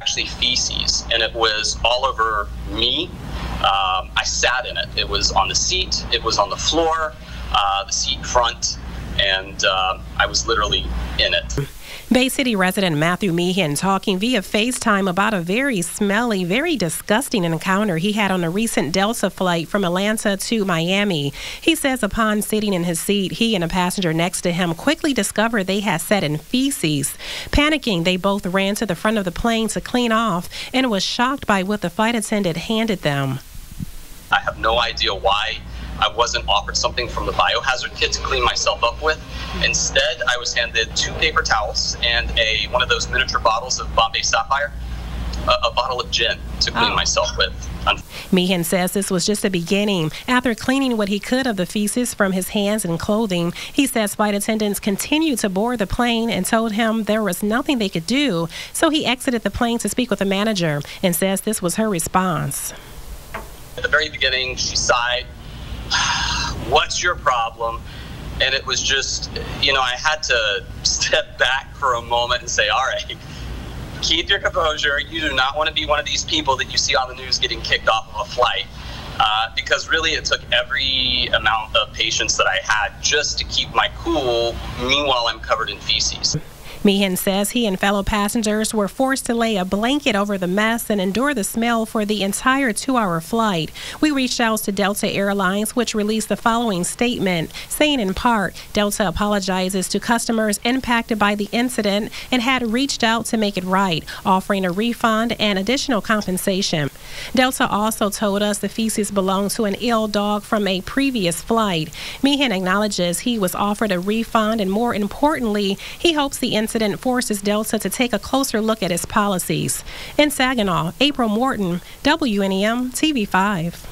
Actually feces, and it was all over me. I sat in it. It was on the seat, it was on the floor, the seat front, and I was literally in it. Bay City resident Matthew Meehan talking via FaceTime about a very smelly, very disgusting encounter he had on a recent Delta flight from Atlanta to Miami. He says upon sitting in his seat, he and a passenger next to him quickly discovered they had sat in feces. Panicking, they both ran to the front of the plane to clean off and was shocked by what the flight attendant handed them. I have no idea why I wasn't offered something from the biohazard kit to clean myself up with. Instead, I was handed 2 paper towels and one of those miniature bottles of Bombay Sapphire, a bottle of gin to clean myself with. Meehan says this was just the beginning. After cleaning what he could of the feces from his hands and clothing, he says flight attendants continued to board the plane and told him there was nothing they could do, so he exited the plane to speak with the manager and says this was her response. At the very beginning, she sighed, "What's your problem?" And it was just, I had to step back for a moment and say, all right, keep your composure. You do not want to be one of these people that you see on the news getting kicked off of a flight. Because really it took every amount of patience that I had just to keep my cool. Meanwhile, I'm covered in feces. Meehan says he and fellow passengers were forced to lay a blanket over the mess and endure the smell for the entire 2-hour flight. We reached out to Delta Airlines, which released the following statement, saying in part, Delta apologizes to customers impacted by the incident and had reached out to make it right, offering a refund and additional compensation. Delta also told us the feces belonged to an ill dog from a previous flight. Meehan acknowledges he was offered a refund, and more importantly, he hopes the incident forces Delta to take a closer look at its policies. In Saginaw, April Morton, WNEM TV5.